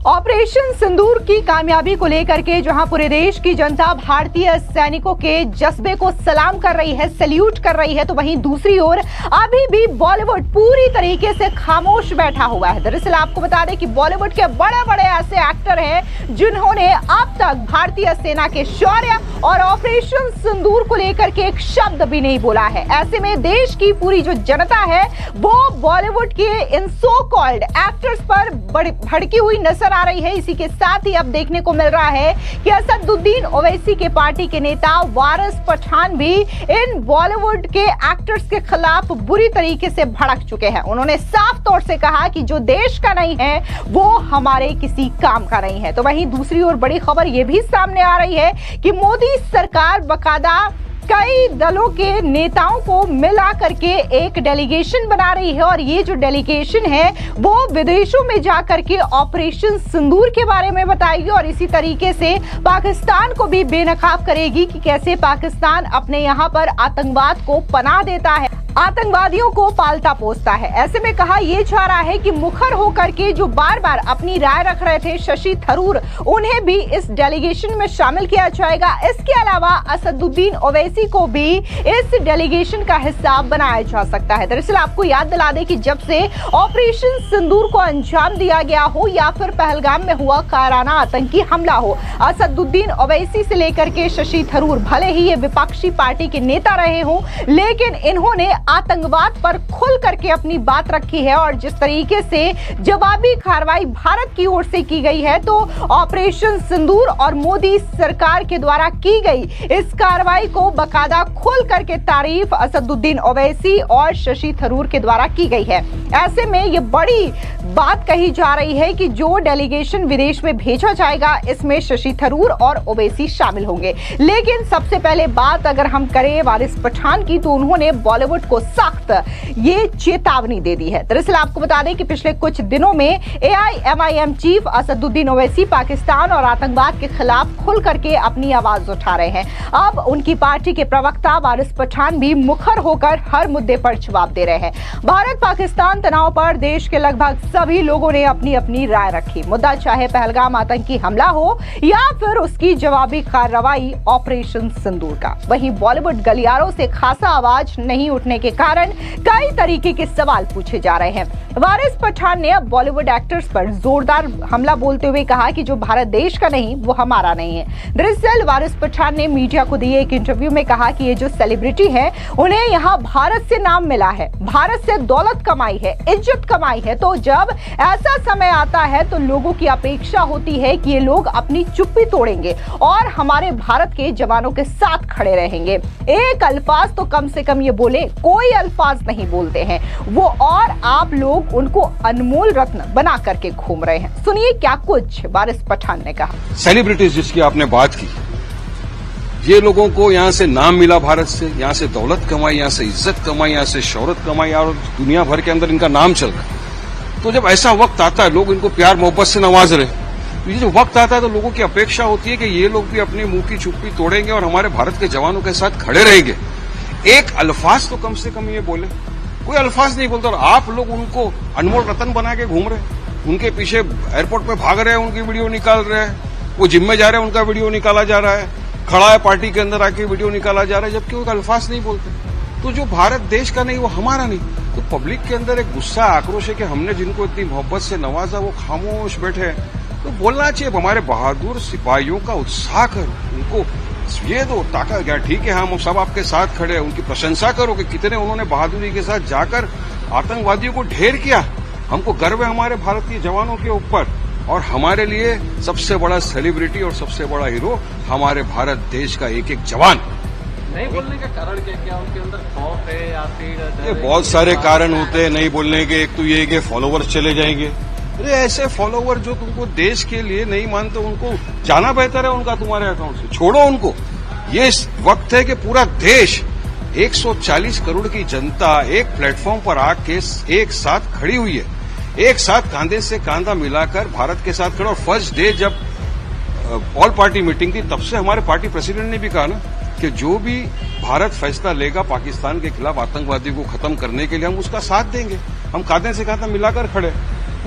Operation सिंदूर की कामयाबी को लेकर के जहां पूरे देश की जनता भारतीय सैनिकों के जज्बे को सलाम कर रही है, सैल्यूट कर रही है, तो वहीं दूसरी ओर अभी भी बॉलीवुड पूरी तरीके से खामोश बैठा हुआ है। दरअसल आपको बता दें कि बॉलीवुड के बड़े बड़े ऐसे एक्टर हैं जिन्होंने अब तक भारतीय सेना के शौर्य और ऑपरेशन सिंदूर को लेकर के एक शब्द भी नहीं बोला है। ऐसे में देश की पूरी जो जनता है वो बॉलीवुड के इन सो कॉल्ड एक्टर्स पर भड़की हुई नजर आ रही है। इसी के साथ ही अब देखने को मिल रहा है कि असदुद्दीन ओवैसी के पार्टी के नेता वारिस पठान भी इन बॉलीवुड के एक्टर्स के खिलाफ बुरी तरीके से भड़क चुके हैं। उन्होंने साफ तौर से कहा कि जो देश का नहीं है वो हमारे किसी काम का नहीं है। तो वहीं दूसरी ओर बड़ी खबर यह भी सामने आ रही है कि मोदी सरकार बकायदा कई दलों के नेताओं को मिला करके एक डेलीगेशन बना रही है और ये जो डेलीगेशन है वो विदेशों में जाकर के ऑपरेशन सिंदूर के बारे में बताएगी और इसी तरीके से पाकिस्तान को भी बेनकाब करेगी कि कैसे पाकिस्तान अपने यहाँ पर आतंकवाद को पनाह देता है, आतंकवादियों को पालता पोसता है। ऐसे में कहा यह जा रहा है कि मुखर होकर के जो बार बार अपनी राय रख रहे थे शशि थरूर, उन्हें भी इस डेलीगेशन में शामिल किया जाएगा। इसके अलावा असदुद्दीन ओवैसी को भी इस डेलीगेशन का हिस्सा बनाया जा सकता है। दरअसल आपको याद दिला दें कि जब से ऑपरेशन सिंदूर को अंजाम दिया गया हो या फिर पहलगाम में हुआ कायराना आतंकी हमला हो, असदुद्दीन ओवैसी से लेकर के शशि थरूर भले ही ये विपक्षी पार्टी के नेता रहे हों, लेकिन इन्होंने आतंकवाद पर खुल करके अपनी बात रखी है और जिस तरीके से जवाबी कार्रवाई भारत की ओर से की गई है, तो ऑपरेशन सिंदूर और मोदी सरकार के द्वारा की गई इस कार्रवाई को बकायदा खुल करके तारीफ असदुद्दीन ओवैसी और शशि थरूर के द्वारा की गई है। ऐसे में ये बड़ी बात कही जा रही है कि जो डेलीगेशन विदेश में भेजा जाएगा इसमें शशि थरूर और ओवैसी शामिल होंगे। लेकिन सबसे पहले बात अगर हम करें वारिस पठान की, तो उन्होंने बॉलीवुड को सख्त ये चेतावनी दे दी है। दरअसल आपको बता दें कि पिछले कुछ दिनों में AIMIM चीफ असदुद्दीन ओवैसी पाकिस्तान और आतंकवाद के खिलाफ खुल करके अपनी आवाज उठा रहे हैं। अब उनकी पार्टी के प्रवक्ता वारिस पठान भी मुखर होकर हर मुद्दे पर जवाब दे रहे हैं। भारत पाकिस्तान तनाव पर देश के लगभग सभी लोगों ने अपनी अपनी राय रखी। मुद्दा चाहे पहलगाम आतंकी हमला हो या फिर उसकी जवाबी कार्रवाई ऑपरेशन सिंदूर का। वहीं बॉलीवुड गलियारों से खासा आवाज नहीं उठने के कारण कई तरीके के सवाल पूछे जा रहे हैं। वारिस पठान ने अब बॉलीवुड एक्टर्स पर जोरदार हमला बोलते हुए कहा कि जो भारत देश का नहीं वो हमारा नहीं है। दरअसल वारिस पठान ने मीडिया को दिए एक इंटरव्यू में कहा कि ये जो सेलिब्रिटी है उन्हें यहाँ भारत से नाम मिला है, भारत से दौलत कमाई है, इज्जत कमाई है, तो जब ऐसा समय आता है तो लोगों की अपेक्षा होती है कि ये लोग अपनी चुप्पी तोड़ेंगे और हमारे भारत के जवानों के साथ खड़े रहेंगे। एक अल्फाज तो कम से कम ये बोले, कोई अल्फाज नहीं बोलते हैं वो, और आप लोग उनको अनमोल रत्न बना करके घूम रहे हैं। सुनिए क्या कुछ वारिस पठान ने कहा। सेलिब्रिटीज जिसकी आपने बात की, ये लोगों को यहाँ से नाम मिला, भारत से, यहाँ से दौलत कमाई, यहाँ से इज्जत कमाई, यहाँ से शौहरत कमाई और दुनिया भर के अंदर इनका नाम चल रहा है। तो जब ऐसा वक्त आता है, लोग इनको प्यार मोहब्बत से नवाज रहे, ये जो वक्त आता है तो लोगों की अपेक्षा होती है कि ये लोग भी अपने मुंह की चुप्पी तोड़ेंगे और हमारे भारत के जवानों के साथ खड़े रहेंगे। एक अल्फाज तो कम से कम ये बोले, कोई अल्फाज नहीं बोलता और आप लोग उनको अनमोल रतन बना के घूम रहे हैं। उनके पीछे एयरपोर्ट पे भाग रहे हैं, उनकी वीडियो निकाल रहे हैं, वो जिम में जा रहे हैं, उनका वीडियो निकाला जा रहा है, खड़ा है पार्टी के अंदर आके वीडियो निकाला जा रहा है, जबकि वो अल्फाज नहीं बोलते। तो जो भारत देश का नहीं वो हमारा नहीं। तो पब्लिक के अंदर एक गुस्सा आक्रोश है कि हमने जिनको इतनी मोहब्बत से नवाजा वो खामोश बैठे हैं। तो बोलना चाहिए, हमारे बहादुर सिपाहियों का उत्साह करो, उनको ये दो ताकत क्या, ठीक है हम सब आपके साथ खड़े हैं, उनकी प्रशंसा करो कि कितने उन्होंने बहादुरी के साथ जाकर आतंकवादियों को ढेर किया। हमको गर्व है हमारे भारतीय जवानों के ऊपर और हमारे लिए सबसे बड़ा सेलिब्रिटी और सबसे बड़ा हीरो हमारे भारत देश का एक एक जवान। नहीं बोलने का कारण क्या उनके अंदर खौफ है या फिर ये बहुत सारे कारण होते हैं नहीं बोलने के। एक तो ये कि फॉलोवर्स चले जाएंगे। अरे ऐसे फॉलोवर जो तुमको देश के लिए नहीं मानते उनको जाना बेहतर है उनका तुम्हारे अकाउंट से, छोड़ो उनको। ये वक्त है कि पूरा देश 140 करोड़ की जनता एक प्लेटफॉर्म पर आके एक साथ खड़ी हुई है, एक साथ कांधे से कांधा मिलाकर भारत के साथ खड़ा। और फर्स्ट डे जब ऑल पार्टी मीटिंग थी तब से हमारे पार्टी प्रेसिडेंट ने भी कहा ना कि जो भी भारत फैसला लेगा पाकिस्तान के खिलाफ आतंकवादी को खत्म करने के लिए हम उसका साथ देंगे, हम कांधे से कांधा मिलाकर खड़े।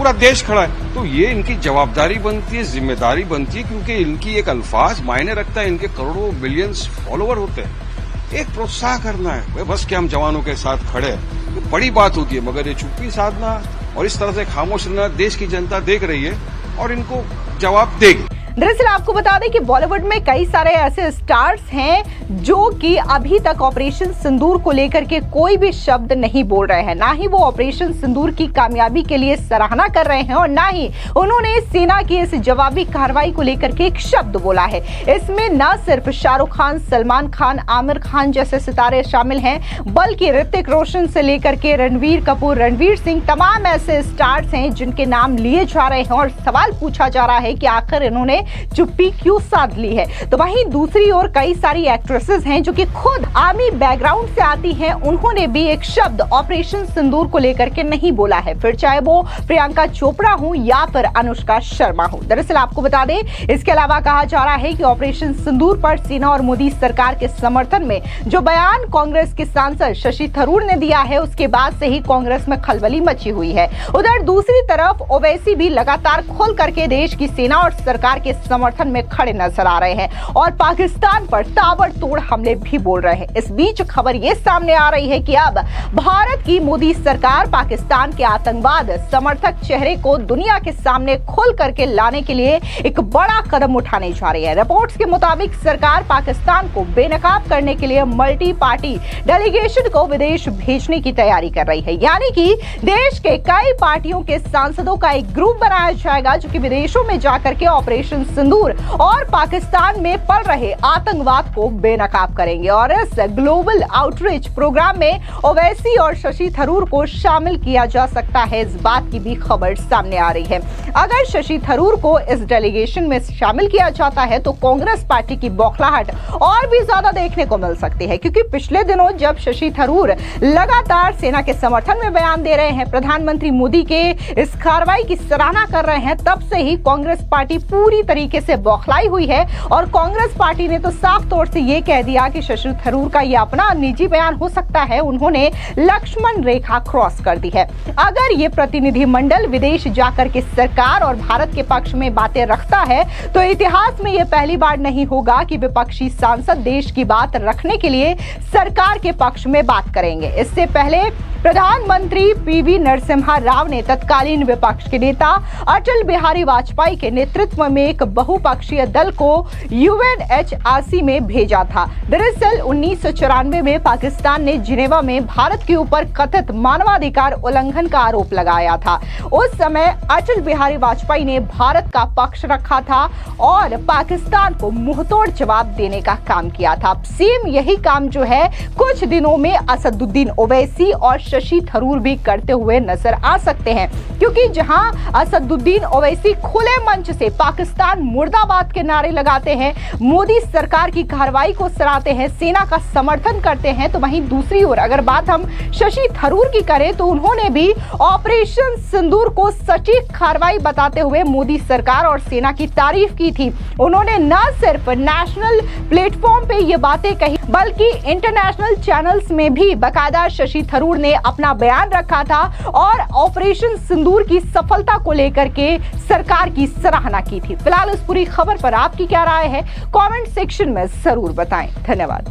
पूरा देश खड़ा है। तो ये इनकी जवाबदारी बनती है, जिम्मेदारी बनती है, क्योंकि इनकी एक अल्फाज मायने रखता है। इनके करोड़ों मिलियंस फॉलोवर होते हैं। एक प्रोत्साहन करना है, भाई बस कि हम जवानों के साथ खड़े हैं, ये बड़ी बात होती है। मगर ये चुप्पी साधना और इस तरह से खामोश रहना देश की जनता देख रही है और इनको जवाब देगी। दरअसल आपको बता दें कि बॉलीवुड में कई सारे ऐसे स्टार्स हैं जो कि अभी तक ऑपरेशन सिंदूर को लेकर के कोई भी शब्द नहीं बोल रहे हैं। ना ही वो ऑपरेशन सिंदूर की कामयाबी के लिए सराहना कर रहे हैं और ना ही उन्होंने सेना की इस जवाबी कार्रवाई को लेकर के एक शब्द बोला है। इसमें न सिर्फ शाहरुख खान, सलमान खान, आमिर खान जैसे सितारे शामिल हैं, बल्कि ऋतिक रोशन से लेकर के रणवीर कपूर, रणवीर सिंह, तमाम ऐसे स्टार्स हैं जिनके नाम लिए जा रहे हैं और सवाल पूछा जा रहा है कि आखिर इन्होंने चुप्पी क्यों साध ली है। तो वहीं दूसरी ओर कई सारी एक्ट्रेसेस हैं जो कि खुद आर्मी बैकग्राउंड से आती हैं, उन्होंने भी एक शब्द ऑपरेशन सिंदूर को लेकर के नहीं बोला है, फिर चाहे वो प्रियंका चोपड़ा हो या फिर अनुष्का शर्मा हो। दरअसल आपको बता दें, इसके अलावा कहा जा रहा है कि ऑपरेशन सिंदूर पर सेना और मोदी सरकार के समर्थन में जो बयान कांग्रेस के सांसद शशि थरूर ने दिया है, उसके बाद से ही कांग्रेस में खलबली मची हुई है। उधर दूसरी तरफ ओवैसी भी लगातार खोल करके देश की सेना और सरकार के समर्थन में खड़े नजर आ रहे हैं और पाकिस्तान पर ताबड़तोड़ हमले भी बोल रहे हैं। इस बीच खबर ये सामने आ रही है कि अब भारत की मोदी सरकार पाकिस्तान के आतंकवाद समर्थक चेहरे को दुनिया के सामने खोल करके लाने के लिए एक बड़ा कदम उठाने जा रही है। रिपोर्ट्स के मुताबिक सरकार पाकिस्तान को बेनकाब करने के लिए मल्टी पार्टी डेलीगेशन को विदेश भेजने की तैयारी कर रही है। यानी कि देश के कई पार्टियों के सांसदों का एक ग्रुप बनाया जाएगा जो कि विदेशों में जाकर के ऑपरेशन सिंदूर और पाकिस्तान में पल रहे आतंकवाद को बेनकाब करेंगे। और इस ग्लोबल आउटरीच प्रोग्राम में ओवैसी और शशि थरूर को शामिल किया जा सकता है, इस बात की भी खबर सामने आ रही है। अगर शशि थरूर को इस डेलीगेशन में शामिल किया जाता है तो कांग्रेस पार्टी की बौखलाहट और भी ज्यादा देखने को मिल सकती है, क्योंकि पिछले दिनों जब शशि थरूर लगातार सेना के समर्थन में बयान दे रहे हैं, प्रधानमंत्री मोदी के इस कार्रवाई की सराहना कर रहे हैं, तब से ही कांग्रेस पार्टी पूरी तरीके से बौखलाई हुई है और कांग्रेस पार्टी ने तो साफ तौर से यह कह दिया कि शशि थरूर का यह अपना निजी बयान हो सकता है, उन्होंने लक्ष्मण रेखा क्रॉस कर दी है। अगर ये प्रतिनिधिमंडल विदेश जाकर के सरकार और भारत के पक्ष में बातें रखता है तो इतिहास में यह पहली बार नहीं होगा कि विपक्षी सांसद देश की बात रखने के लिए सरकार के पक्ष में बात करेंगे। इससे पहले प्रधानमंत्री पीवी नरसिम्हा राव ने तत्कालीन विपक्ष के नेता अटल बिहारी वाजपेयी के नेतृत्व में एक बहुपक्षीय दल को UNHRC में भेजा था। दरअसल 1994 में पाकिस्तान ने जिनेवा में भारत के ऊपर कथित मानवाधिकार उल्लंघन का आरोप लगाया था। उस समय अटल बिहारी वाजपेयी ने भारत का पक्ष रखा था और पाकिस्तान को मुंहतोड़ जवाब देने का काम किया था। सेम यही काम जो है कुछ दिनों में असदुद्दीन ओवैसी और शशि थरूर भी करते हुए नजर आ सकते हैं, क्योंकि जहां असदुद्दीन ओवैसी खुले मंच से पाकिस्तान मुर्दाबाद के नारे लगाते हैं, मोदी सरकार की कार्रवाई को सराहते हैं, सेना का समर्थन करते हैं, तो वहीं दूसरी ओर अगर बात हम शशि थरूर की करें तो उन्होंने भी ऑपरेशन सिंदूर को सटीक कार्रवाई बताते हुए मोदी सरकार और सेना की तारीफ की थी। उन्होंने न सिर्फ नेशनल प्लेटफॉर्म पे ये बातें कही बल्कि इंटरनेशनल चैनल्स में भी बाकायदा शशि थरूर ने अपना बयान रखा था और ऑपरेशन सिंदूर की सफलता को लेकर के सरकार की सराहना की थी। फिलहाल इस पूरी खबर पर आपकी क्या राय है, कमेंट सेक्शन में जरूर बताएं। धन्यवाद।